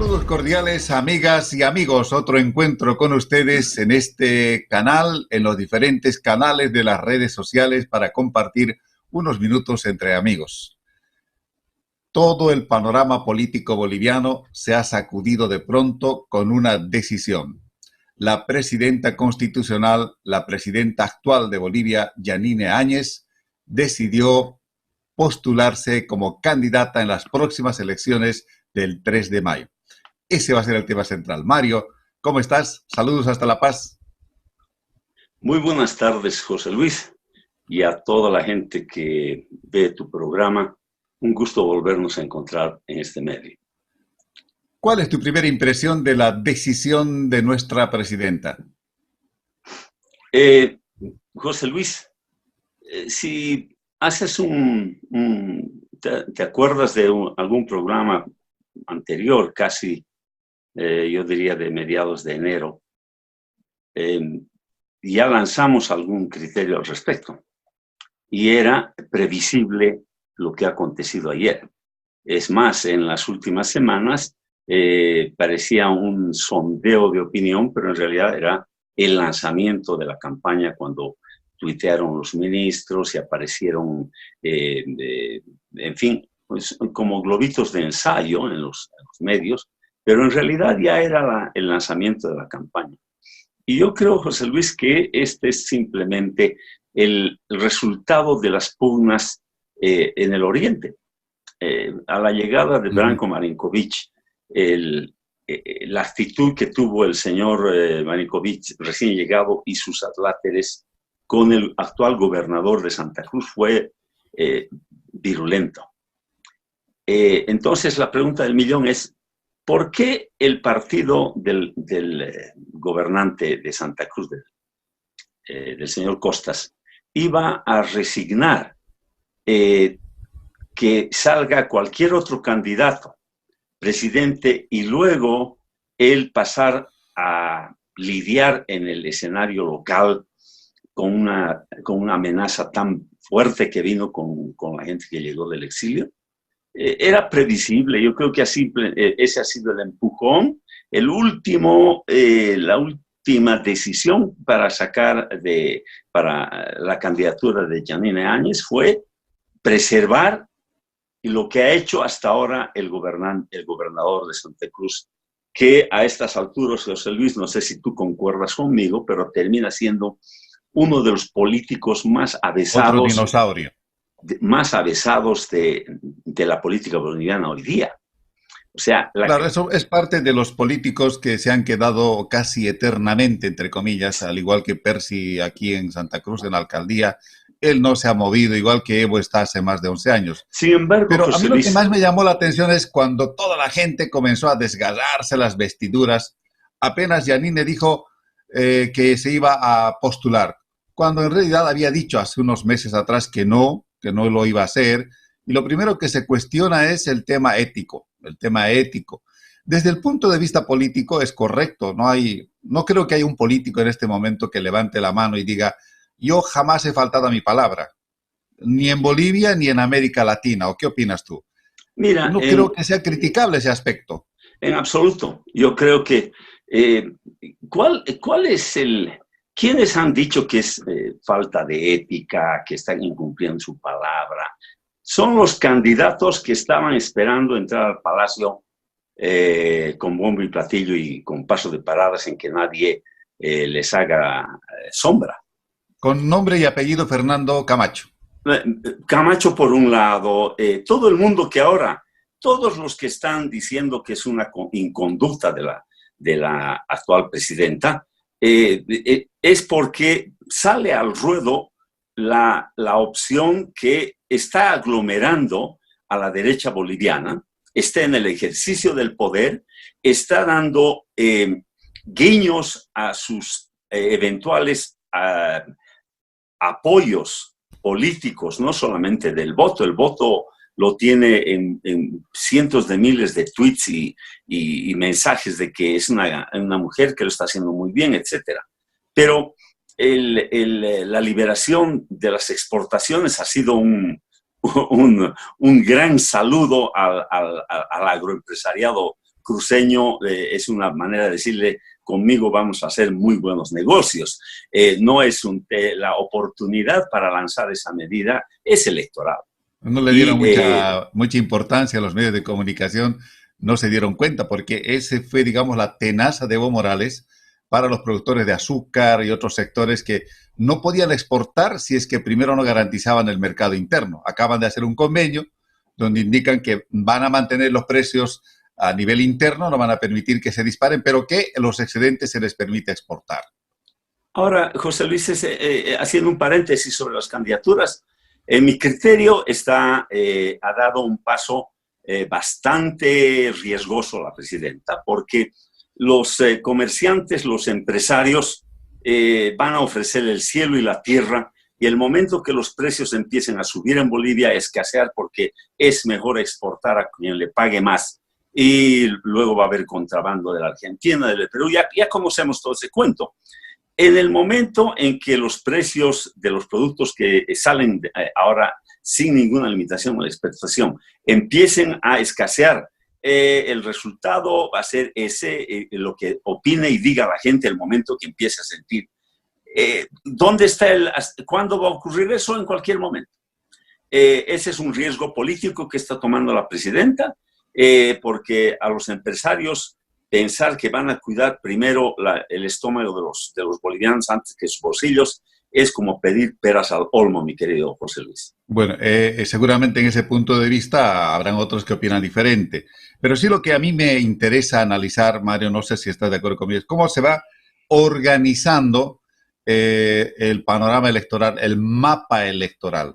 Saludos cordiales, amigas y amigos. Otro encuentro con ustedes en este canal, en los diferentes canales de las redes sociales para compartir unos minutos entre amigos. Todo el panorama político boliviano se ha sacudido de pronto con una decisión. La presidenta constitucional, la presidenta actual de Bolivia, Yanine Áñez, decidió postularse como candidata en las próximas elecciones del 3 de mayo. Ese va a ser el tema central. Mario, ¿cómo estás? Saludos hasta La Paz. Muy buenas tardes, José Luis, y a toda la gente que ve tu programa. Un gusto volvernos a encontrar en este medio. ¿Cuál es tu primera impresión de la decisión de nuestra presidenta? José Luis, si haces ¿te acuerdas de algún programa anterior, casi, yo diría de mediados de enero? Ya lanzamos algún criterio al respecto y era previsible lo que ha acontecido ayer. Es más, en las últimas semanas parecía un sondeo de opinión, pero en realidad era el lanzamiento de la campaña cuando tuitearon los ministros y aparecieron, en fin, pues, como globitos de ensayo en los medios, pero en realidad ya era el lanzamiento de la campaña. Y yo creo, José Luis, que este es simplemente el resultado de las pugnas en el Oriente. A la llegada de Branko Marinkovic, la actitud que tuvo el señor Marinkovic recién llegado y sus adláteres con el actual gobernador de Santa Cruz fue virulento. Entonces la pregunta del millón es, ¿por qué el partido del gobernante de Santa Cruz, del señor Costas, iba a resignar que salga cualquier otro candidato, presidente, y luego él pasar a lidiar en el escenario local con una amenaza tan fuerte que vino con la gente que llegó del exilio? Era previsible. Yo creo que ese ha sido el empujón, la última decisión para la candidatura de Yanine Áñez fue preservar lo que ha hecho hasta ahora el gobernador de Santa Cruz, que a estas alturas, José Luis, no sé si tú concuerdas conmigo, pero termina siendo uno de los políticos más avesados. Otro dinosaurio. Más avesados de la política boliviana hoy día. O sea, claro, eso es parte de los políticos que se han quedado casi eternamente, entre comillas, al igual que Percy aquí en Santa Cruz, en la alcaldía. Él no se ha movido, igual que Evo está hace más de 11 años. Sin embargo, pero a mí lo que más me llamó la atención es cuando toda la gente comenzó a desgarrarse las vestiduras. Apenas Yanine dijo que se iba a postular, cuando en realidad había dicho hace unos meses atrás que no lo iba a hacer. Y lo primero que se cuestiona es el tema ético. Desde el punto de vista político es correcto. No creo que haya un político en este momento que levante la mano y diga: yo jamás he faltado a mi palabra, ni en Bolivia ni en América Latina. ¿O qué opinas tú? Mira, no creo que sea criticable ese aspecto. En absoluto. Yo creo que ¿quiénes han dicho que es falta de ética, que están incumpliendo su palabra? Son los candidatos que estaban esperando entrar al palacio con bombo y platillo y con paso de paradas en que nadie les haga sombra. Con nombre y apellido Fernando Camacho. Camacho por un lado, todo el mundo que ahora, todos los que están diciendo que es una inconducta de la actual presidenta, es porque sale al ruedo la opción que está aglomerando a la derecha boliviana, está en el ejercicio del poder, está dando guiños a sus eventuales apoyos políticos, no solamente del voto. El voto lo tiene en cientos de miles de tweets y mensajes de que es una mujer que lo está haciendo muy bien, etc. Pero la liberación de las exportaciones ha sido un gran saludo al agroempresariado cruceño es una manera de decirle, conmigo vamos a hacer muy buenos negocios. No es la oportunidad para lanzar esa medida, es electoral. No le dieron mucha importancia a los medios de comunicación, no se dieron cuenta, porque ese fue, digamos, la tenaza de Evo Morales para los productores de azúcar y otros sectores que no podían exportar si es que primero no garantizaban el mercado interno. Acaban de hacer un convenio donde indican que van a mantener los precios a nivel interno, no van a permitir que se disparen, pero que los excedentes se les permite exportar. Ahora, José Luis, haciendo un paréntesis sobre las candidaturas, en mi criterio ha dado un paso bastante riesgoso la presidenta, porque los comerciantes, los empresarios van a ofrecer el cielo y la tierra, y el momento que los precios empiecen a subir en Bolivia, a escasear, porque es mejor exportar a quien le pague más, y luego va a haber contrabando de la Argentina, del Perú, ya conocemos todo ese cuento. En el momento en que los precios de los productos que salen ahora sin ninguna limitación a la exportación empiecen a escasear, el resultado va a ser ese, lo que opine y diga la gente el momento que empiece a sentir. ¿Dónde está cuándo va a ocurrir eso? En cualquier momento. Ese es un riesgo político que está tomando la presidenta, porque a los empresarios pensar que van a cuidar primero el estómago de los bolivianos antes que sus bolsillos es como pedir peras al olmo, mi querido José Luis. Bueno, seguramente en ese punto de vista habrán otros que opinan diferente. Pero sí lo que a mí me interesa analizar, Mario, no sé si estás de acuerdo conmigo, es cómo se va organizando el panorama electoral, el mapa electoral.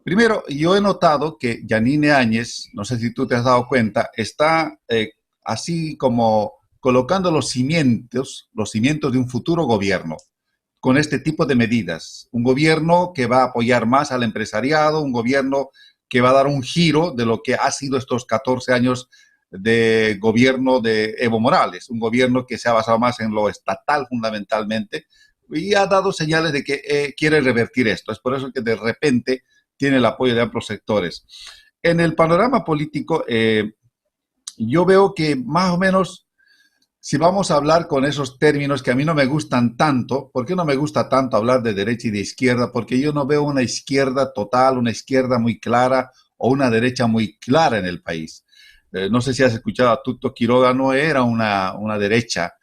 Primero, yo he notado que Yanine Áñez, no sé si tú te has dado cuenta, está así como colocando los cimientos de un futuro gobierno con este tipo de medidas. Un gobierno que va a apoyar más al empresariado, un gobierno que va a dar un giro de lo que ha sido estos 14 años de gobierno de Evo Morales, un gobierno que se ha basado más en lo estatal fundamentalmente y ha dado señales de que quiere revertir esto. Es por eso que de repente tiene el apoyo de amplios sectores. En el panorama político, yo veo que más o menos, si vamos a hablar con esos términos que a mí no me gustan tanto, ¿por qué no me gusta tanto hablar de derecha y de izquierda? Porque yo no veo una izquierda total, una izquierda muy clara o una derecha muy clara en el país. No sé si has escuchado a Tuto Quiroga, no era una derecha,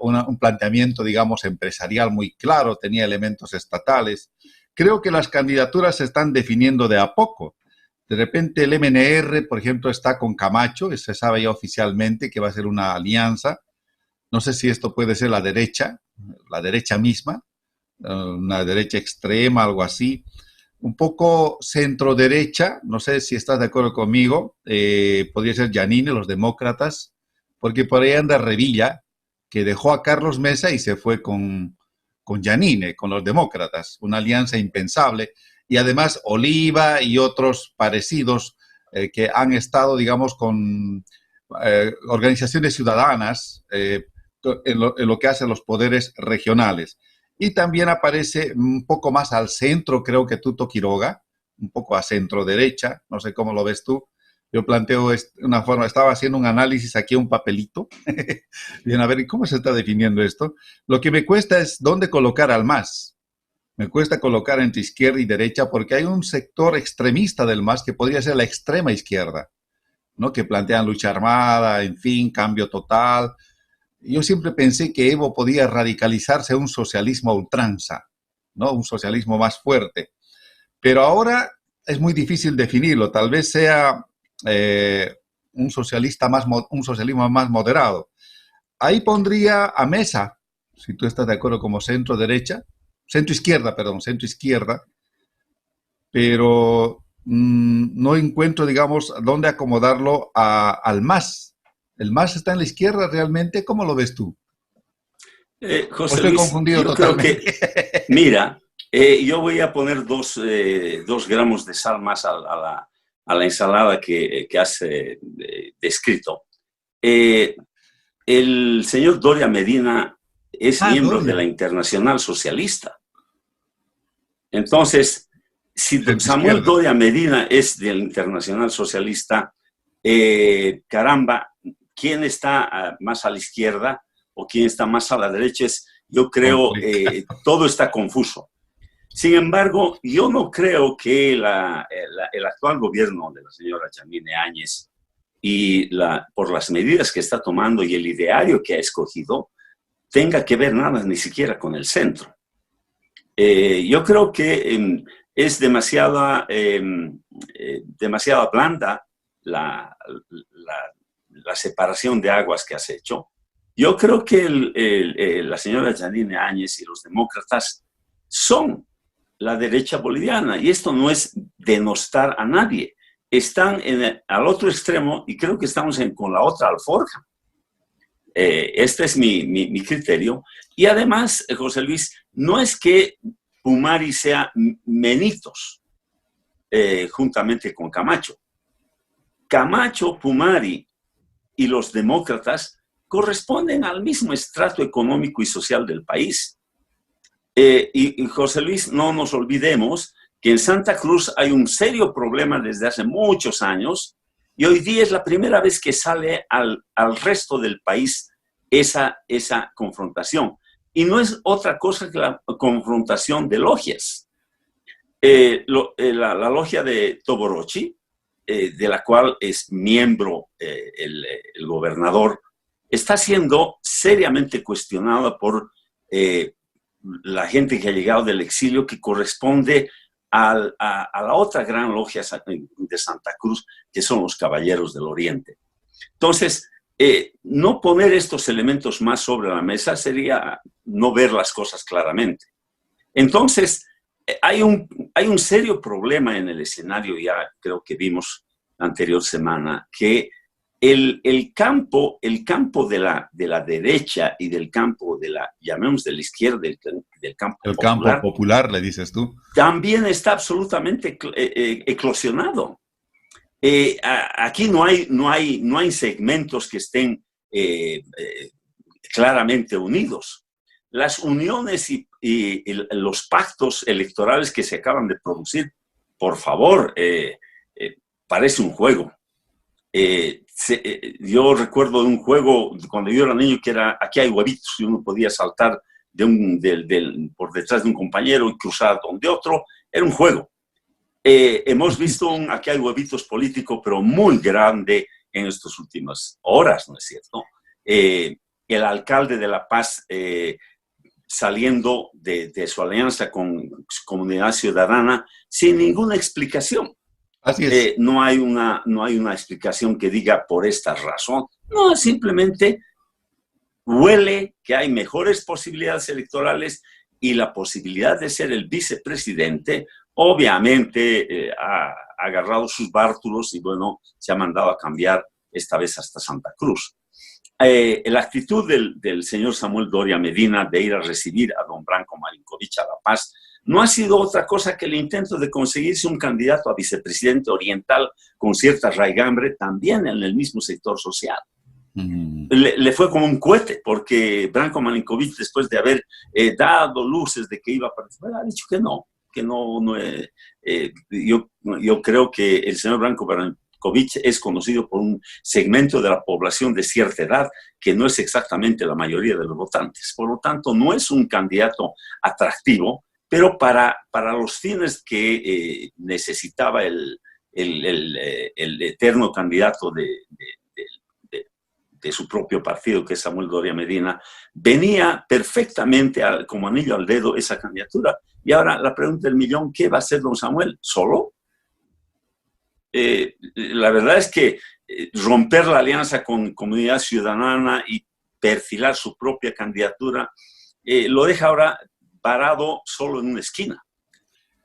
un planteamiento, digamos, empresarial muy claro, tenía elementos estatales. Creo que las candidaturas se están definiendo de a poco. De repente el MNR, por ejemplo, está con Camacho, se sabe ya oficialmente que va a ser una alianza. No sé si esto puede ser la derecha misma, una derecha extrema, algo así. Un poco centro-derecha, no sé si estás de acuerdo conmigo, podría ser Yanine, los demócratas, porque por ahí anda Revilla, que dejó a Carlos Mesa y se fue con Yanine, con los demócratas, una alianza impensable. Y además Oliva y otros parecidos que han estado, digamos, con organizaciones ciudadanas en lo que hacen los poderes regionales. Y también aparece un poco más al centro, creo que Tuto Quiroga, un poco a centro derecha, no sé cómo lo ves tú. Yo planteo una forma, estaba haciendo un análisis aquí, un papelito. Bien, a ver, ¿cómo se está definiendo esto? Lo que me cuesta es dónde colocar al MAS. Me cuesta colocar entre izquierda y derecha porque hay un sector extremista del MAS que podría ser la extrema izquierda, ¿no? Que plantean lucha armada, en fin, cambio total. Yo siempre pensé que Evo podía radicalizarse a un socialismo a ultranza, ¿no? Un socialismo más fuerte. Pero ahora es muy difícil definirlo. Tal vez sea un socialismo más moderado. Ahí pondría a Mesa, si tú estás de acuerdo, como centro-derecha, centro-izquierda, pero no encuentro, digamos, dónde acomodarlo al MAS. ¿El MAS está en la izquierda realmente? ¿Cómo lo ves tú? José estoy Luis, confundido yo totalmente. creo que, mira, yo voy a poner 2 gramos de sal más a la ensalada que has descrito. El señor Doria Medina es miembro de la Doria. Internacional Socialista. Entonces, si Samuel Centro-izquierda. Doria Medina es del Internacional Socialista, caramba, quién está más a la izquierda o quién está más a la derecha. Yo creo todo está confuso. Sin embargo, yo no creo que el actual gobierno de la señora Janine Áñez y por las medidas que está tomando y el ideario que ha escogido, tenga que ver nada ni siquiera con el centro. Yo creo que es demasiada blanda la separación de aguas que has hecho. Yo creo que la señora Janine Áñez y los demócratas son la derecha boliviana, y esto no es denostar a nadie. Están al otro extremo y creo que estamos con la otra alforja. Este es mi criterio. Y además, José Luis, no es que Pumari sea menitos juntamente con Camacho. Camacho, Pumari y los demócratas corresponden al mismo estrato económico y social del país. Y José Luis, no nos olvidemos que en Santa Cruz hay un serio problema desde hace muchos años y hoy día es la primera vez que sale al resto del país esa confrontación. Y no es otra cosa que la confrontación de logias. La logia de Toborochi, de la cual es miembro el gobernador, está siendo seriamente cuestionada por la gente que ha llegado del exilio, que corresponde a la otra gran logia de Santa Cruz, que son los Caballeros del Oriente. Entonces, no poner estos elementos más sobre la mesa sería no ver las cosas claramente. Entonces, hay un serio problema en el escenario, ya creo que vimos la anterior semana, que el campo de la derecha y del campo llamemos de la izquierda, del campo el popular, campo popular, le dices tú, también está absolutamente eclosionado. Aquí no hay segmentos que estén claramente unidos. Las uniones y los pactos electorales que se acaban de producir, por favor, parece un juego. Yo recuerdo de un juego cuando yo era niño que era aquí hay huevitos y uno podía saltar por detrás de un compañero y cruzar donde otro. Era un juego. Hemos visto aquí hay huevitos político, pero muy grande en estas últimas horas, ¿no es cierto? El alcalde de La Paz saliendo de su alianza con Comunidad Ciudadana sin ninguna explicación. Así es. No hay una explicación que diga por esta razón. No, simplemente huele que hay mejores posibilidades electorales y la posibilidad de ser el vicepresidente, obviamente ha agarrado sus bártulos y bueno, se ha mandado a cambiar esta vez hasta Santa Cruz. La actitud del señor Samuel Doria Medina de ir a recibir a don Branko Marinkovic a La Paz no ha sido otra cosa que el intento de conseguirse un candidato a vicepresidente oriental con cierta raigambre también en el mismo sector social. Le fue como un cohete, porque Branko Marinkovic, después de haber dado luces de que iba a participar, ha dicho que no. Yo creo que el señor Branko Marinkovic es conocido por un segmento de la población de cierta edad que no es exactamente la mayoría de los votantes. Por lo tanto, no es un candidato atractivo, pero para los fines que necesitaba el eterno candidato de su propio partido, que es Samuel Doria Medina, venía perfectamente como anillo al dedo esa candidatura. Y ahora la pregunta del millón, ¿qué va a hacer don Samuel? ¿Solo? La verdad es que romper la alianza con Comunidad Ciudadana y perfilar su propia candidatura lo deja ahora parado solo en una esquina.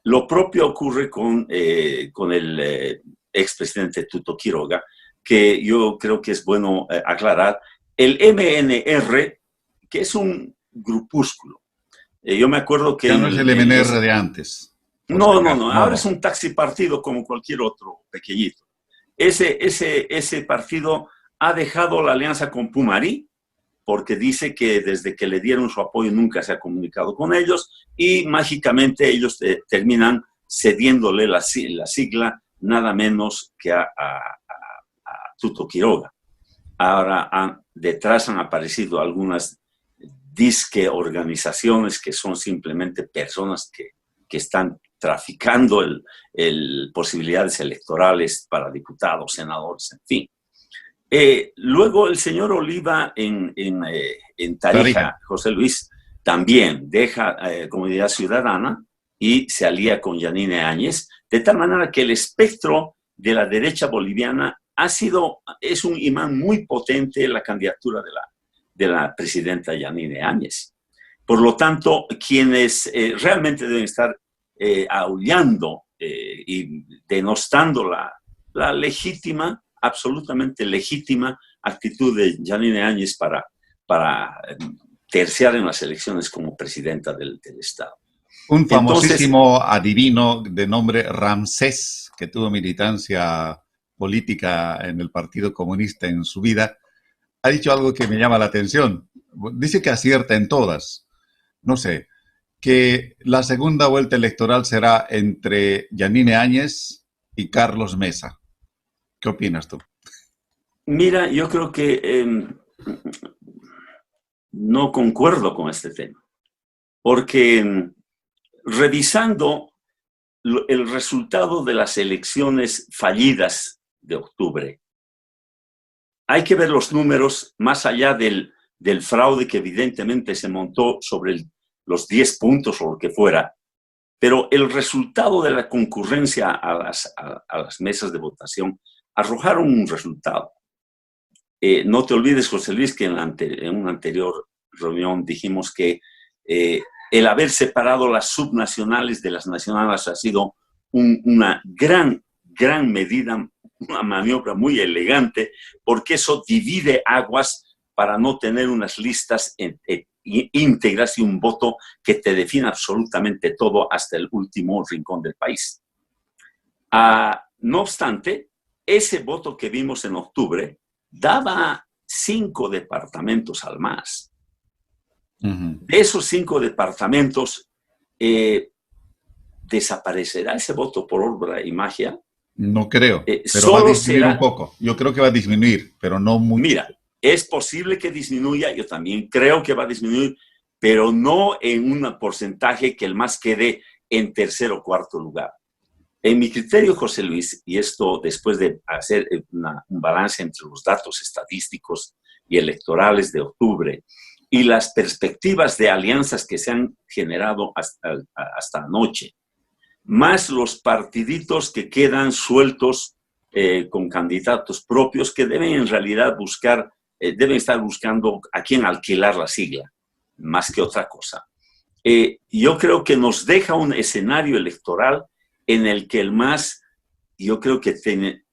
Lo propio ocurre con el expresidente Tuto Quiroga, que yo creo que es bueno aclarar. El MNR, que es un grupúsculo. Yo me acuerdo que... Ya no es el MNR de antes. No, ahora es un taxi partido como cualquier otro pequeñito. Ese partido ha dejado la alianza con Pumari, porque dice que desde que le dieron su apoyo nunca se ha comunicado con ellos y mágicamente ellos terminan cediéndole la sigla nada menos que a Tuto Quiroga. Ahora detrás han aparecido algunas disque organizaciones que son simplemente personas que están traficando posibilidades electorales para diputados, senadores, en fin. Luego el señor Oliva en Tarija, José Luis, también deja Comunidad Ciudadana y se alía con Yanine Áñez, de tal manera que el espectro de la derecha boliviana es un imán muy potente en la candidatura de la presidenta Yanine Áñez. Por lo tanto, quienes realmente deben estar aullando y denostando la legítima, absolutamente legítima actitud de Yanine Áñez para terciar en las elecciones como presidenta del Estado. Un famosísimo adivino de nombre Ramsés, que tuvo militancia política en el Partido Comunista en su vida, ha dicho algo que me llama la atención. Dice que acierta en todas. No sé, que la segunda vuelta electoral será entre Yanine Áñez y Carlos Mesa. ¿Qué opinas tú? Mira, yo creo que no concuerdo con este tema, porque revisando el resultado de las elecciones fallidas de octubre, hay que ver los números más allá del fraude que evidentemente se montó sobre los 10 puntos o lo que fuera, pero el resultado de la concurrencia a las mesas de votación arrojaron un resultado. No te olvides, José Luis, que en una anterior reunión dijimos que el haber separado las subnacionales de las nacionales ha sido una gran medida, una maniobra muy elegante, porque eso divide aguas para no tener unas listas íntegras y un voto que te define absolutamente todo hasta el último rincón del país. No obstante, ese voto que vimos en octubre daba 5 departamentos al MAS. De esos 5 departamentos, ¿desaparecerá ese voto por obra y magia? No creo, pero va a disminuir un poco. Yo creo que va a disminuir, pero no mucho. Mira, es posible que disminuya, yo también creo que va a disminuir, pero no en un porcentaje que el MAS quede en tercer o cuarto lugar. En mi criterio, José Luis, y esto después de hacer un balance entre los datos estadísticos y electorales de octubre y las perspectivas de alianzas que se han generado hasta anoche, más los partiditos que quedan sueltos con candidatos propios que deben en realidad deben estar buscando a quién alquilar la sigla, más que otra cosa. Yo creo que nos deja un escenario electoral en el que el MAS, yo creo que tiene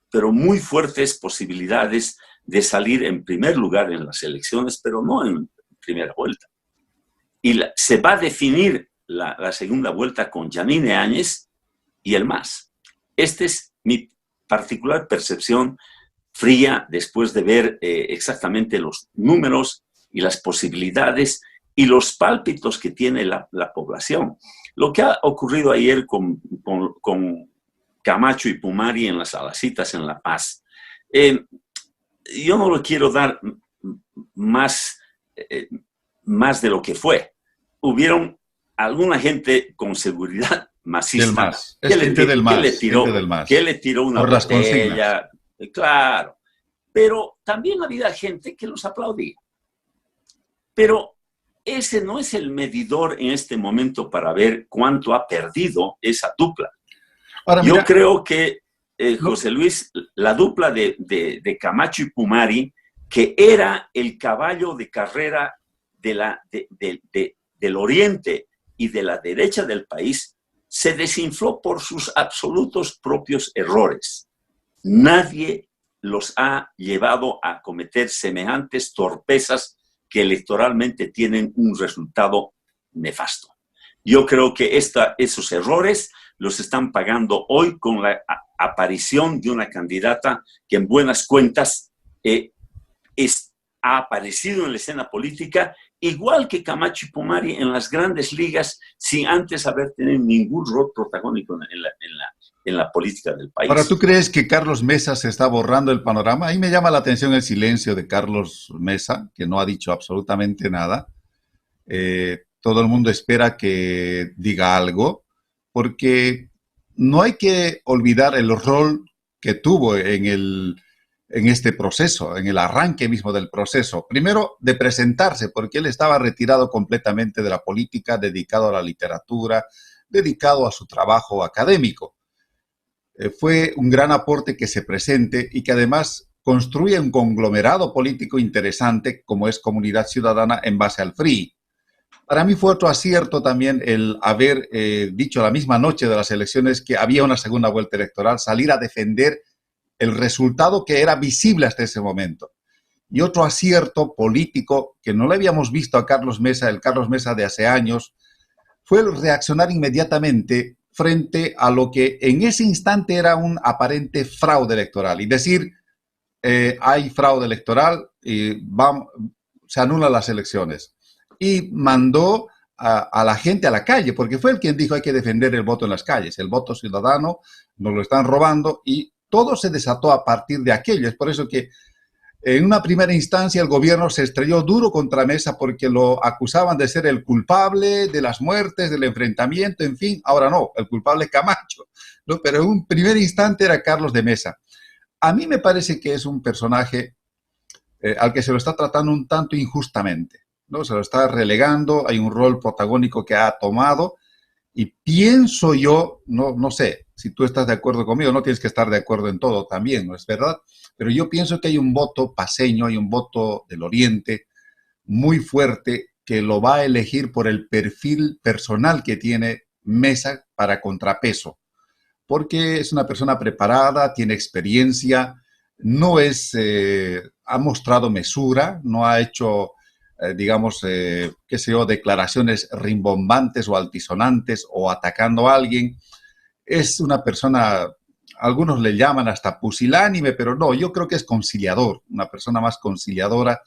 pero muy fuertes posibilidades de salir en primer lugar en las elecciones, pero no en primera vuelta. Y se va a definir la segunda vuelta con Yanine Áñez y el MAS. Esta es mi particular percepción fría después de ver exactamente los números y las posibilidades y los pálpitos que tiene la población. Lo que ha ocurrido ayer con Camacho y Pumari en las Alacitas en La Paz, yo no le quiero dar más de lo que fue. Hubieron alguna gente con seguridad masista que le tiró una botella. Claro, pero también había gente que los aplaudía. Pero ese no es el medidor en este momento para ver cuánto ha perdido esa dupla. Ahora, yo creo que, José Luis, la dupla de Camacho y Pumari, que era el caballo de carrera del oriente y de la derecha del país, se desinfló por sus absolutos propios errores. Nadie los ha llevado a cometer semejantes torpezas que electoralmente tienen un resultado nefasto. Yo creo que esos errores los están pagando hoy con la aparición de una candidata que en buenas cuentas ha aparecido en la escena política, igual que Camacho y Pumari en las grandes ligas, sin antes haber tenido ningún rol protagónico en la política del país. Ahora, ¿tú crees que Carlos Mesa se está borrando el panorama? Ahí me llama la atención el silencio de Carlos Mesa, que no ha dicho absolutamente nada. Todo el mundo espera que diga algo, porque no hay que olvidar el rol que tuvo en este proceso, en el arranque mismo del proceso. Primero, de presentarse, porque él estaba retirado completamente de la política, dedicado a la literatura, dedicado a su trabajo académico. Fue un gran aporte que se presente y que además construye un conglomerado político interesante como es Comunidad Ciudadana en base al FRI. Para mí fue otro acierto también el haber dicho la misma noche de las elecciones que había una segunda vuelta electoral, salir a defender el resultado que era visible hasta ese momento. Y otro acierto político que no le habíamos visto a Carlos Mesa, el Carlos Mesa de hace años, fue el reaccionar inmediatamente frente a lo que en ese instante era un aparente fraude electoral. Y decir, hay fraude electoral y se anulan las elecciones. Y mandó a la gente a la calle, porque fue el quien dijo hay que defender el voto en las calles. El voto ciudadano nos lo están robando y todo se desató a partir de aquello. Es por eso que en una primera instancia el gobierno se estrelló duro contra Mesa porque lo acusaban de ser el culpable de las muertes, del enfrentamiento, en fin. Ahora no, el culpable es Camacho, ¿no? Pero en un primer instante era Carlos de Mesa. A mí me parece que es un personaje al que se lo está tratando un tanto injustamente, ¿no? Se lo está relegando, hay un rol protagónico que ha tomado y pienso yo, no sé si tú estás de acuerdo conmigo, no tienes que estar de acuerdo en todo también, ¿no es verdad? Pero yo pienso que hay un voto paceño, hay un voto del Oriente muy fuerte que lo va a elegir por el perfil personal que tiene Mesa para contrapeso, porque es una persona preparada, tiene experiencia, no es, ha mostrado mesura, no ha hecho, digamos, qué sé yo, declaraciones rimbombantes o altisonantes o atacando a alguien. Es una persona, algunos le llaman hasta pusilánime, pero no, yo creo que es conciliador, una persona más conciliadora.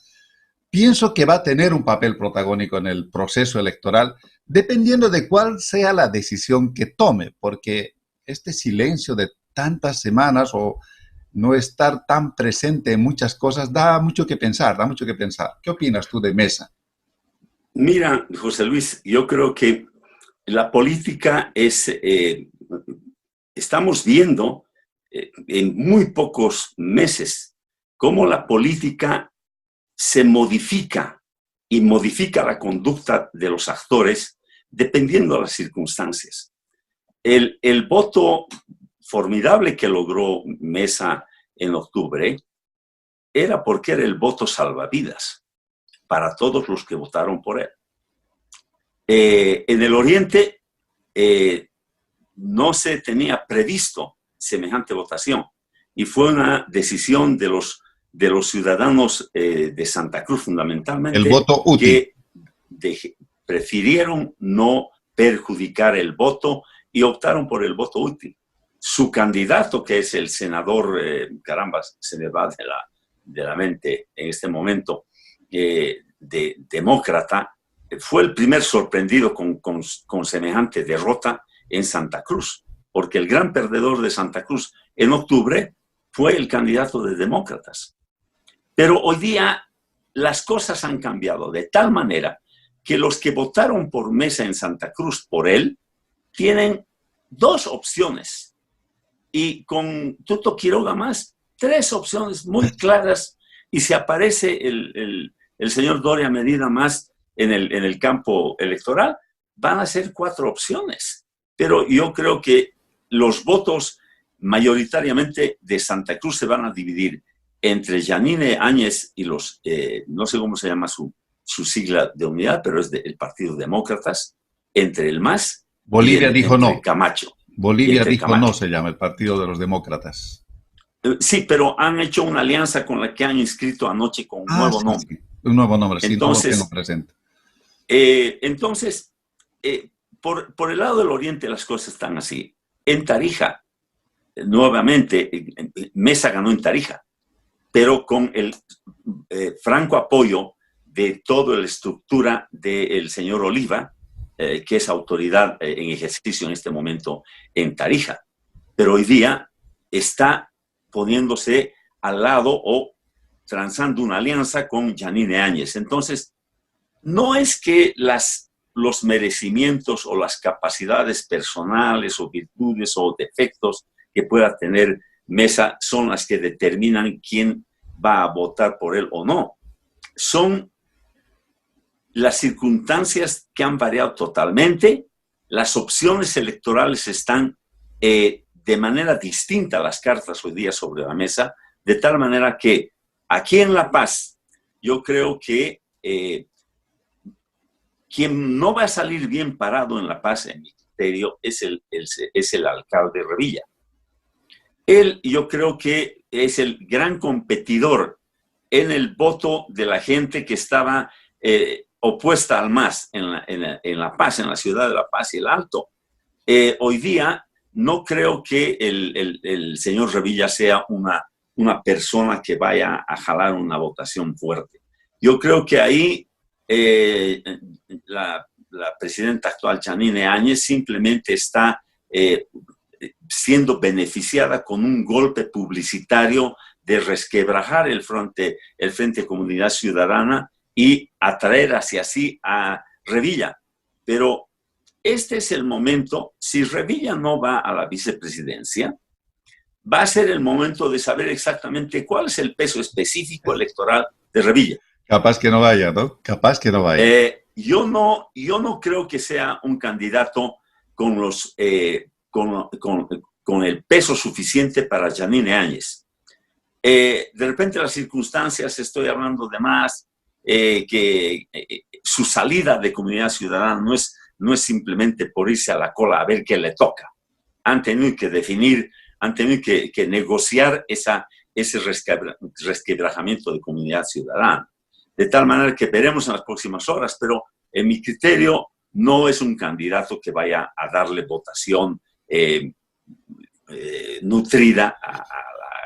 Pienso que va a tener un papel protagónico en el proceso electoral, dependiendo de cuál sea la decisión que tome, porque este silencio de tantas semanas o no estar tan presente en muchas cosas da mucho que pensar, da mucho que pensar. ¿Qué opinas tú de Mesa? Mira, José Luis, yo creo que la política es, estamos viendo en muy pocos meses cómo la política se modifica y modifica la conducta de los actores dependiendo de las circunstancias. El voto formidable que logró Mesa en octubre era porque era el voto salvavidas para todos los que votaron por él. En el Oriente no se tenía previsto semejante votación y fue una decisión de los ciudadanos de Santa Cruz fundamentalmente, el voto útil, que prefirieron no perjudicar el voto y optaron por el voto útil. Su candidato, que es el senador, caramba, se me va de la mente en este momento, demócrata, fue el primer sorprendido con semejante derrota en Santa Cruz, porque el gran perdedor de Santa Cruz en octubre fue el candidato de demócratas. Pero hoy día las cosas han cambiado de tal manera que los que votaron por Mesa en Santa Cruz por él tienen dos opciones y con Tuto Quiroga más, tres opciones muy claras y si aparece el señor Doria Medina más en el campo electoral, van a ser cuatro opciones. Pero yo creo que los votos mayoritariamente de Santa Cruz se van a dividir entre Yanine Áñez y los, no sé cómo se llama su sigla de unidad, pero es del Partido Demócratas, entre el MAS Bolivia dijo no. Camacho. Bolivia dijo Camacho. No, se llama el Partido de los Demócratas. Sí, pero han hecho una alianza con la que han inscrito anoche con un nuevo nombre. Sí. Un nuevo nombre, entonces, sí, no lo tengo presente. Entonces, por el lado del Oriente las cosas están así. En Tarija, nuevamente, Mesa ganó en Tarija, pero con el franco apoyo de toda la estructura del señor Oliva, que es autoridad en ejercicio en este momento en Tarija. pero hoy día está poniéndose al lado o transando una alianza con Yanine Áñez. Entonces, no es que los merecimientos o las capacidades personales o virtudes o defectos que pueda tener Mesa son las que determinan quién va a votar por él o no. Son las circunstancias que han variado totalmente, las opciones electorales están de manera distinta, las cartas hoy día sobre la mesa, de tal manera que aquí en La Paz, yo creo que quien no va a salir bien parado en La Paz, en mi criterio, es el alcalde Revilla. Él, yo creo que es el gran competidor en el voto de la gente que estaba opuesta al MAS en La Paz, en la ciudad de La Paz y el Alto. Hoy día no creo que el señor Revilla sea una persona que vaya a jalar una votación fuerte. Yo creo que ahí la presidenta actual, Yanine Áñez, simplemente está siendo beneficiada con un golpe publicitario de resquebrajar el Frente Comunidad Ciudadana y atraer hacia sí a Revilla. Pero este es el momento, si Revilla no va a la vicepresidencia, va a ser el momento de saber exactamente cuál es el peso específico electoral de Revilla. Capaz que no vaya, ¿no? Capaz que no vaya. Yo no creo que sea un candidato con el peso suficiente para Yanine Áñez. De repente las circunstancias, estoy hablando de más, que su salida de Comunidad Ciudadana no es simplemente por irse a la cola a ver qué le toca. Han tenido que definir, han tenido que negociar ese resquebrajamiento de Comunidad Ciudadana. De tal manera que veremos en las próximas horas, pero en mi criterio no es un candidato que vaya a darle votación nutrida a la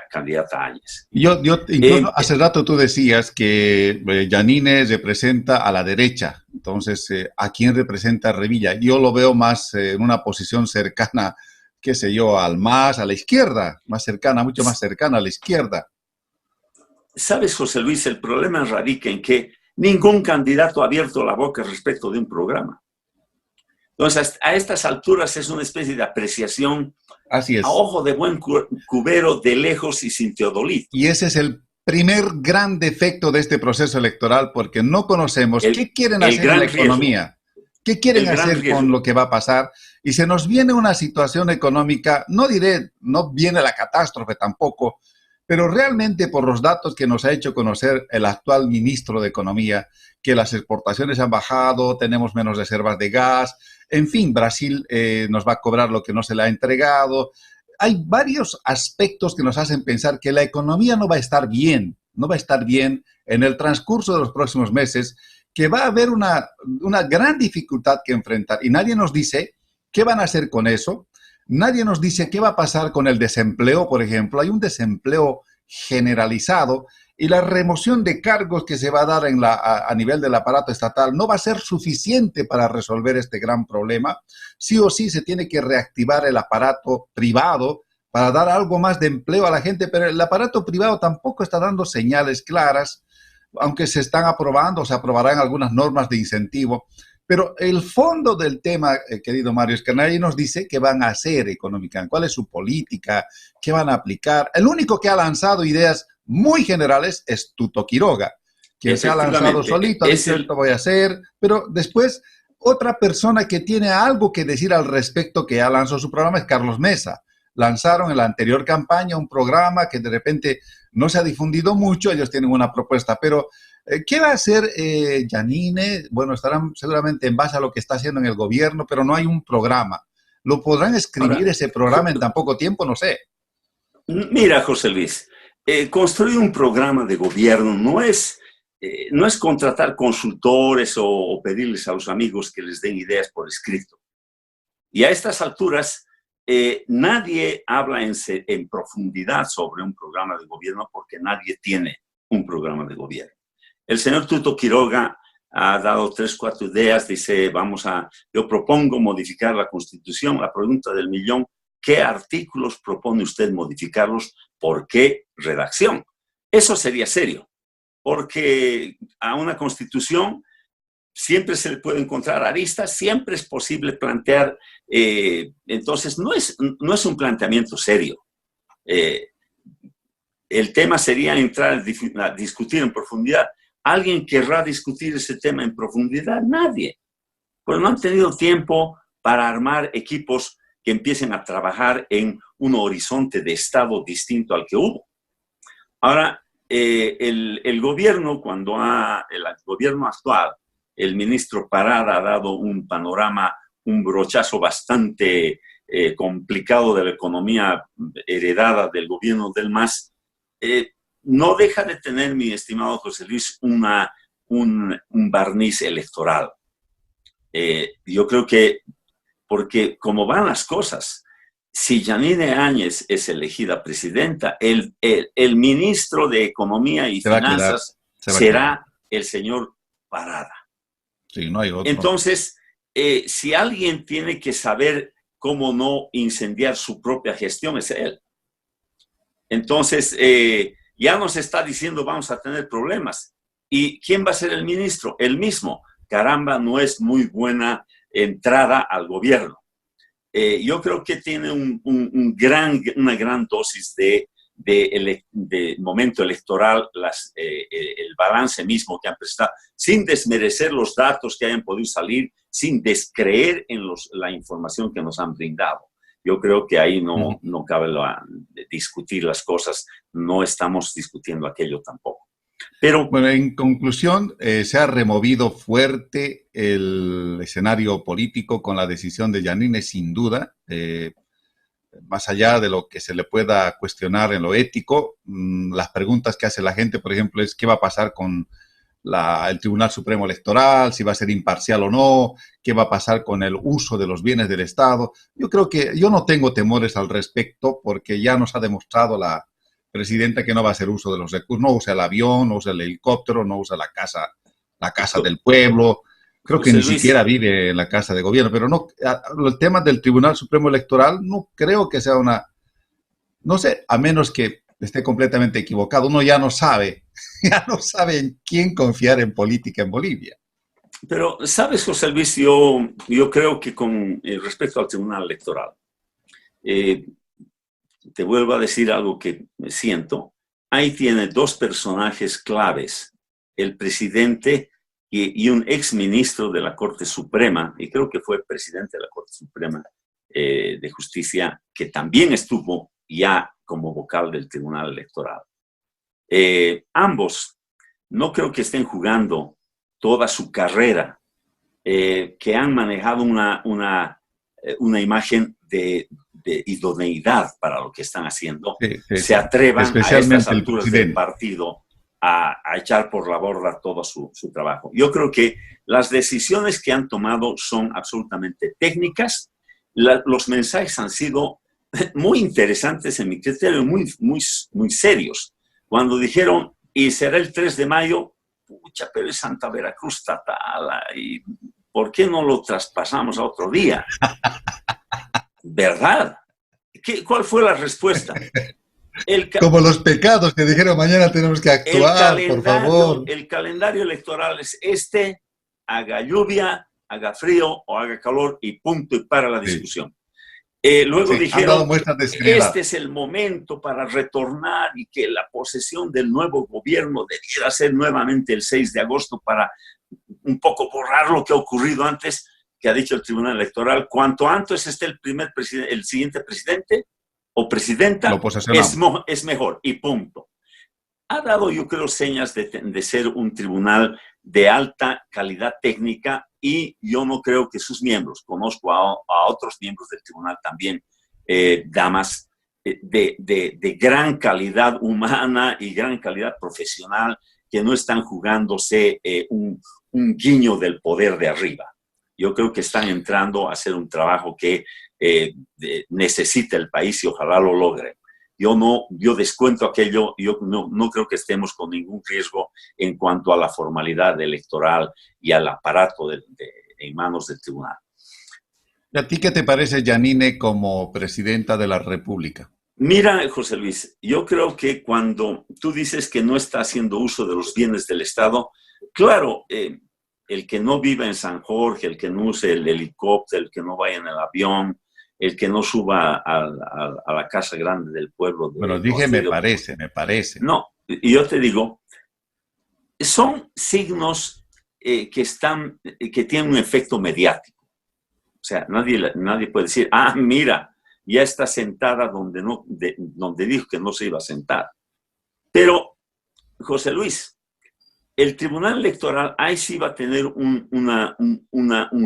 candidata Áñez. Incluso hace rato tú decías que Yanine representa a la derecha. Entonces, ¿a quién representa Revilla? Yo lo veo más en una posición cercana, qué sé yo, al MAS, a la izquierda, más cercana, mucho más cercana a la izquierda. ¿Sabes, José Luis? El problema radica en que ningún candidato ha abierto la boca respecto de un programa. Entonces, a estas alturas es una especie de apreciación. Así es. A ojo de buen cubero, de lejos y sin teodolito. Y ese es el primer gran defecto de este proceso electoral, porque no conocemos qué quieren hacer en la economía, qué quieren hacer con lo que va a pasar. Y se nos viene una situación económica, no viene la catástrofe tampoco, pero realmente por los datos que nos ha hecho conocer el actual ministro de Economía, que las exportaciones han bajado, tenemos menos reservas de gas, en fin, Brasil nos va a cobrar lo que no se le ha entregado. Hay varios aspectos que nos hacen pensar que la economía no va a estar bien, no va a estar bien en el transcurso de los próximos meses, que va a haber una gran dificultad que enfrentar. Y nadie nos dice qué van a hacer con eso. Nadie nos dice qué va a pasar con el desempleo, por ejemplo. Hay un desempleo generalizado y la remoción de cargos que se va a dar a nivel del aparato estatal no va a ser suficiente para resolver este gran problema. Sí o sí se tiene que reactivar el aparato privado para dar algo más de empleo a la gente, pero el aparato privado tampoco está dando señales claras, aunque se están aprobando, se aprobarán algunas normas de incentivo. Pero el fondo del tema, querido Mario, es que nadie nos dice qué van a hacer económicamente, cuál es su política, qué van a aplicar. El único que ha lanzado ideas muy generales es Tuto Quiroga, que se ha lanzado solito, ha dicho esto voy a hacer, pero después otra persona que tiene algo que decir al respecto que ha lanzado su programa es Carlos Mesa. Lanzaron en la anterior campaña un programa que de repente no se ha difundido mucho, ellos tienen una propuesta, pero ¿qué va a hacer Yanine? Bueno, estarán seguramente en base a lo que está haciendo en el gobierno, pero no hay un programa. ¿Lo podrán escribir ahora, ese programa en tan poco tiempo? No sé. Mira, José Luis, construir un programa de gobierno no es contratar consultores o pedirles a los amigos que les den ideas por escrito. Y a estas alturas, nadie habla en profundidad sobre un programa de gobierno porque nadie tiene un programa de gobierno. El señor Tuto Quiroga ha dado 3 o 4 ideas, dice, yo propongo modificar la Constitución. La pregunta del millón, qué artículos propone usted modificarlos, por qué redacción. Eso sería serio, porque a una constitución siempre se le puede encontrar aristas, siempre es posible plantear, entonces no es un planteamiento serio. El tema sería entrar a discutir en profundidad. ¿Alguien querrá discutir ese tema en profundidad? Nadie. Pues no han tenido tiempo para armar equipos que empiecen a trabajar en un horizonte de Estado distinto al que hubo. Ahora, el gobierno, el gobierno actual, el ministro Parada ha dado un panorama, un brochazo bastante complicado de la economía heredada del gobierno del MAS. No deja de tener, mi estimado José Luis, un barniz electoral. Yo creo que, porque como van las cosas, si Yanine Áñez es elegida presidenta, el ministro de Economía y Finanzas será el señor Parada. Sí, no hay otro. Entonces, si alguien tiene que saber cómo no incendiar su propia gestión, es él. Entonces, ya nos está diciendo vamos a tener problemas. ¿Y quién va a ser el ministro? El mismo. Caramba, no es muy buena entrada al gobierno. Yo creo que tiene una gran dosis de momento electoral, el balance mismo que han prestado, sin desmerecer los datos que hayan podido salir, sin descreer en la información que nos han brindado. Yo creo que ahí no cabe discutir las cosas, no estamos discutiendo aquello tampoco. Pero, bueno, en conclusión, se ha removido fuerte el escenario político con la decisión de Yanine, sin duda. Más allá de lo que se le pueda cuestionar en lo ético, las preguntas que hace la gente, por ejemplo, es qué va a pasar con el Tribunal Supremo Electoral, si va a ser imparcial o no, qué va a pasar con el uso de los bienes del Estado. Yo no tengo temores al respecto, porque ya nos ha demostrado la presidenta que no va a hacer uso de los recursos, no usa el avión, no usa el helicóptero, no usa la casa del pueblo. Creo que ni siquiera vive en la casa de gobierno, pero no, el tema del Tribunal Supremo Electoral no creo que sea no sé, a menos que esté completamente equivocado, uno ya no sabe en quién confiar en política en Bolivia. Pero, ¿sabes, José Luis? Yo creo que con respecto al Tribunal Electoral, te vuelvo a decir algo que siento. Ahí tiene dos personajes claves, el presidente y un exministro de la Corte Suprema, y creo que fue presidente de la Corte Suprema de Justicia, que también estuvo ya como vocal del Tribunal Electoral. Ambos no creo que estén jugando toda su carrera, que han manejado una imagen de idoneidad para lo que están haciendo, se atrevan a estas alturas del partido a echar por la borda todo su trabajo. Yo creo que las decisiones que han tomado son absolutamente técnicas. Los mensajes han sido muy interesantes en mi criterio, muy serios. Cuando dijeron, y será el 3 de mayo, pucha, pero es Santa Veracruz, Tatala, y ¿por qué no lo traspasamos a otro día? ¿Verdad? ¿Cuál fue la respuesta? Como los pecados que dijeron mañana tenemos que actuar, por favor. El calendario electoral es haga lluvia, haga frío o haga calor y punto y para la discusión. Luego dijeron, este es el momento para retornar y que la posesión del nuevo gobierno debiera ser nuevamente el 6 de agosto para un poco borrar lo que ha ocurrido antes, que ha dicho el Tribunal Electoral. Cuanto antes esté el siguiente presidente o presidenta, es mejor y punto. Ha dado, yo creo, señas de ser un tribunal de alta calidad técnica y yo no creo que sus miembros, conozco a otros miembros del tribunal también, damas de gran calidad humana y gran calidad profesional, que no están jugándose un guiño del poder de arriba. Yo creo que están entrando a hacer un trabajo que necesita el país y ojalá lo logren. Yo descuento aquello, yo no creo que estemos con ningún riesgo en cuanto a la formalidad electoral y al aparato en manos del tribunal. ¿Y a ti qué te parece Yanine como presidenta de la República? Mira, José Luis, yo creo que cuando tú dices que no está haciendo uso de los bienes del Estado, claro, el que no viva en San Jorge, el que no use el helicóptero, el que no vaya en el avión, el que no suba a la casa grande del pueblo Bueno, de dije me Porfirio. parece, me parece. No, y yo te digo, son signos que tienen un efecto mediático. O sea, nadie puede decir, ah, mira, ya está sentada donde dijo que no se iba a sentar. Pero, José Luis, el Tribunal Electoral ahí sí va a tener un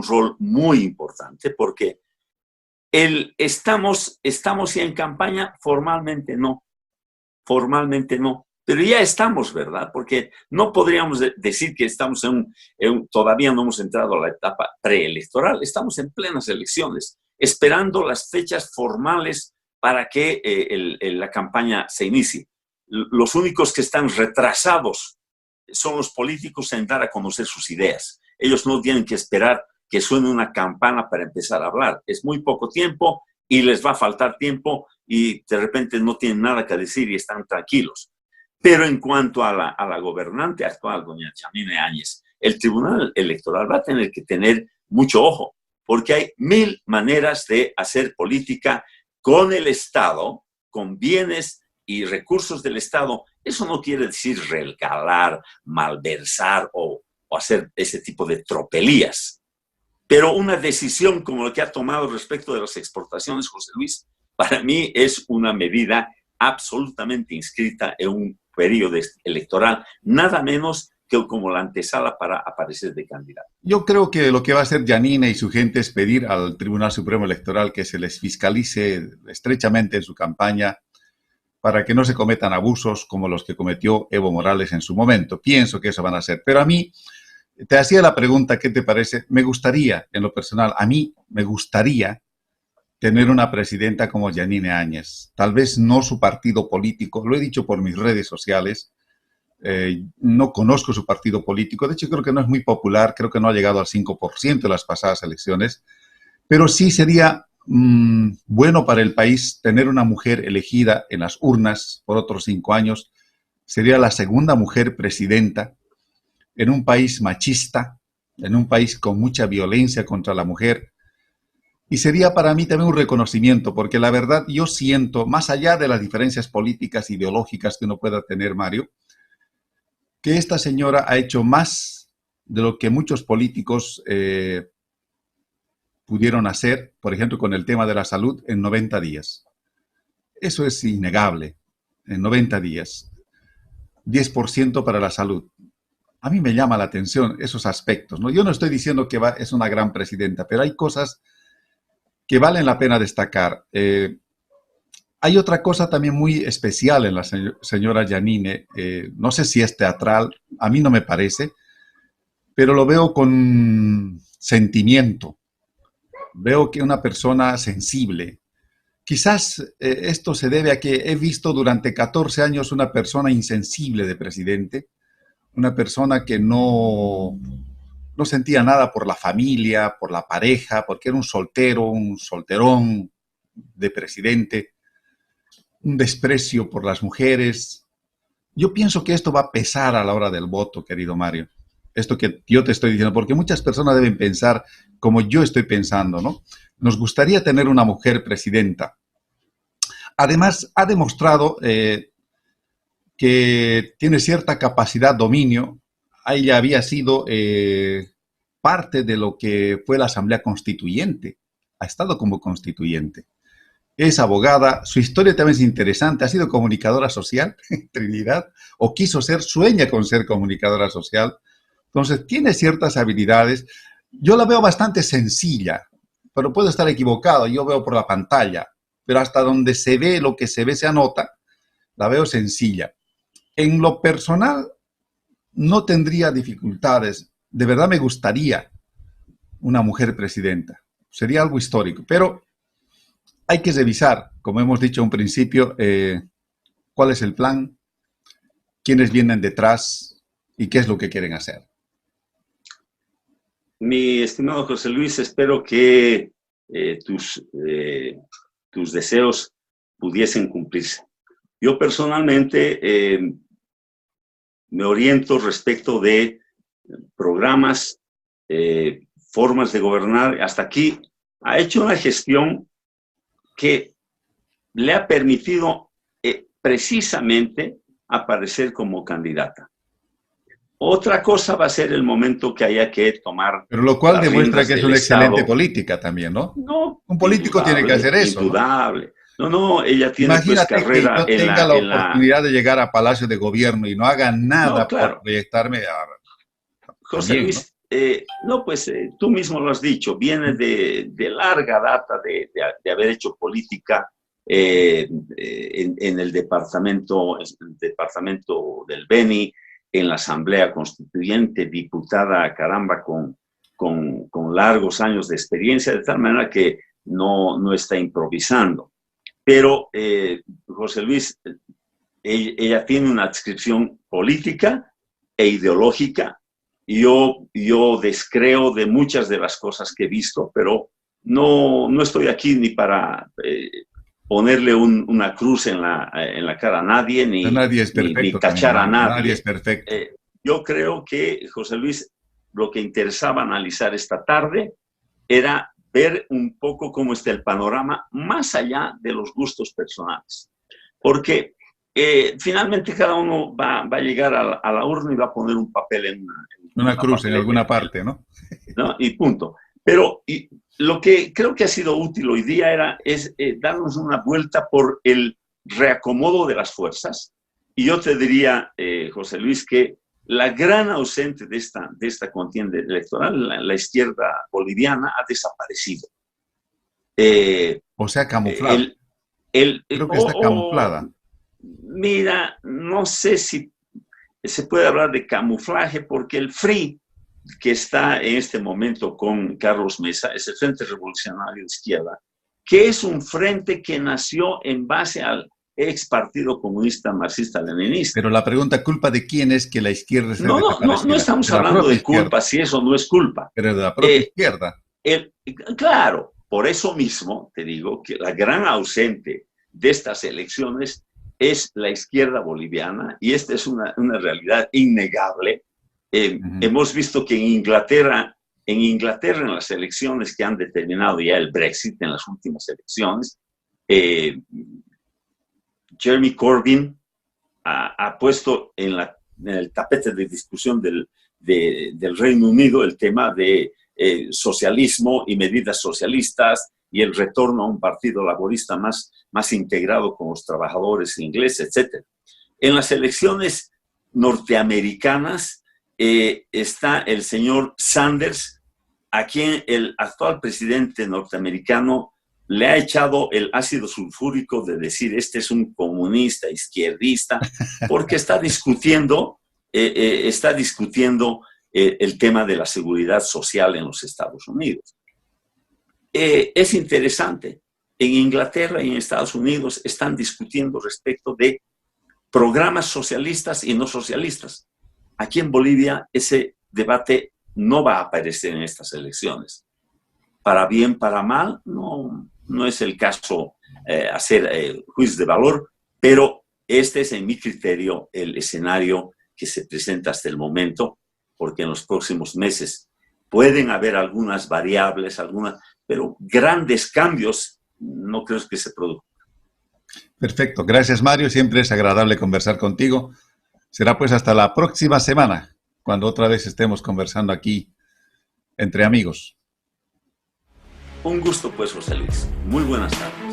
rol muy importante porque estamos ya en campaña, formalmente no, pero ya estamos, ¿verdad? Porque no podríamos decir que estamos todavía no hemos entrado a la etapa preelectoral, estamos en plenas elecciones, esperando las fechas formales para que la campaña se inicie. Los únicos que están retrasados son los políticos en dar a conocer sus ideas. Ellos no tienen que esperar que suene una campana para empezar a hablar. Es muy poco tiempo y les va a faltar tiempo y de repente no tienen nada que decir y están tranquilos. Pero en cuanto a la gobernante actual, doña Yanine Áñez, el Tribunal Electoral va a tener que tener mucho ojo, porque hay 1000 maneras de hacer política con el Estado, con bienes y recursos del Estado. Eso no quiere decir regalar, malversar o hacer ese tipo de tropelías. Pero una decisión como la que ha tomado respecto de las exportaciones, José Luis, para mí es una medida absolutamente inscrita en un periodo electoral, nada menos que como la antesala para aparecer de candidato. Yo creo que lo que va a hacer Yanine y su gente es pedir al Tribunal Supremo Electoral que se les fiscalice estrechamente en su campaña para que no se cometan abusos como los que cometió Evo Morales en su momento. Pienso que eso van a hacer. Pero a mí, te hacía la pregunta, ¿qué te parece? Me gustaría, en lo personal, a mí me gustaría tener una presidenta como Yanine Áñez. Tal vez no su partido político, lo he dicho por mis redes sociales, no conozco su partido político, de hecho creo que no es muy popular, creo que no ha llegado al 5% de las pasadas elecciones, pero sí sería bueno para el país tener una mujer elegida en las urnas por otros 5 años. Sería la segunda mujer presidenta en un país machista, en un país con mucha violencia contra la mujer. Y sería para mí también un reconocimiento, porque la verdad yo siento, más allá de las diferencias políticas, ideológicas que uno pueda tener, Mario, que esta señora ha hecho más de lo que muchos políticos pudieron hacer, por ejemplo, con el tema de la salud en 90 días. Eso es innegable, en 90 días. 10% para la salud. A mí me llama la atención esos aspectos, ¿no? Yo no estoy diciendo que es una gran presidenta, pero hay cosas que valen la pena destacar. Hay otra cosa también muy especial en la señora Yanine. No sé si es teatral, a mí no me parece, pero lo veo con sentimiento. Veo que una persona sensible. Quizás esto se debe a que he visto durante 14 años una persona insensible de presidente, una persona que no sentía nada por la familia, por la pareja, porque era un soltero, un solterón de presidente, un desprecio por las mujeres. Yo pienso que esto va a pesar a la hora del voto, querido Mario. Esto que yo te estoy diciendo, porque muchas personas deben pensar como yo estoy pensando, ¿no? Nos gustaría tener una mujer presidenta. Además, ha demostrado que tiene cierta capacidad, dominio. Ella había sido parte de lo que fue la Asamblea Constituyente. Ha estado como constituyente. Es abogada, su historia también es interesante, ha sido comunicadora social en Trinidad, o quiso ser, sueña con ser comunicadora social. Entonces, tiene ciertas habilidades. Yo la veo bastante sencilla, pero puedo estar equivocado, yo veo por la pantalla, pero hasta donde se ve, lo que se ve se anota, la veo sencilla. En lo personal, no tendría dificultades. De verdad me gustaría una mujer presidenta. Sería algo histórico, pero hay que revisar, como hemos dicho en un principio, cuál es el plan, quiénes vienen detrás y qué es lo que quieren hacer. Mi estimado José Luis, espero que tus deseos pudiesen cumplirse. Yo personalmente me oriento respecto de programas, formas de gobernar. Hasta aquí ha hecho una gestión que le ha permitido precisamente aparecer como candidata. Otra cosa va a ser el momento que haya que tomar. Pero lo cual demuestra que es una excelente política también, ¿no? No, un político tiene que hacer eso. Indudable. No, ella tiene Imagínate pues carrera que yo tenga la oportunidad de llegar a Palacio de Gobierno y no haga nada por proyectarme a... José Luis, ¿no? Pues tú mismo lo has dicho, viene de larga data de haber hecho política en el departamento del Beni, en la Asamblea Constituyente, diputada, caramba, con largos años de experiencia, de tal manera que no está improvisando. Pero, José Luis, ella tiene una adscripción política e ideológica. Yo descreo de muchas de las cosas que he visto, pero no estoy aquí ni para ponerle una cruz en la cara a nadie, nadie es perfecto, ni tachar a nadie. Nadie es perfecto. Yo creo que, José Luis, lo que interesaba analizar esta tarde era ver un poco cómo está el panorama más allá de los gustos personales. Porque finalmente cada uno va a llegar a la urna y va a poner un papel en una cruz en alguna parte, ¿no? Y punto. Pero lo que creo que ha sido útil hoy día es darnos una vuelta por el reacomodo de las fuerzas. Y yo te diría, José Luis, que la gran ausente de esta contienda electoral, la izquierda boliviana, ha desaparecido. O sea, camuflada. Creo que está camuflada. Mira, no sé si se puede hablar de camuflaje, porque el FRI, que está en este momento con Carlos Mesa, es el Frente Revolucionario de Izquierda, que es un frente que nació en base al ex Partido Comunista Marxista-Leninista. Pero la pregunta, ¿culpa de quién es que la izquierda se no estamos hablando de culpa, si eso no es culpa. Pero de la propia izquierda. Claro, por eso mismo te digo que la gran ausente de estas elecciones es la izquierda boliviana, y esta es una realidad innegable. Hemos visto que en Inglaterra, en las elecciones que han determinado ya el Brexit, en las últimas elecciones, Jeremy Corbyn ha puesto en el tapete de discusión del Reino Unido el tema de socialismo y medidas socialistas y el retorno a un partido laborista más integrado con los trabajadores ingleses, etc. En las elecciones norteamericanas está el señor Sanders, a quien el actual presidente norteamericano le ha echado el ácido sulfúrico de decir este es un comunista, izquierdista, porque está discutiendo el tema de la seguridad social en los Estados Unidos. Es interesante, en Inglaterra y en Estados Unidos están discutiendo respecto de programas socialistas y no socialistas. Aquí en Bolivia ese debate no va a aparecer en estas elecciones. Para bien, para mal, no es el caso hacer juicios de valor, pero este es, en mi criterio, el escenario que se presenta hasta el momento, porque en los próximos meses pueden haber algunas variables, pero grandes cambios no creo que se produzcan. Perfecto. Gracias, Mario. Siempre es agradable conversar contigo. Será pues hasta la próxima semana, cuando otra vez estemos conversando aquí entre amigos. Un gusto, pues, José Luis. Muy buenas tardes.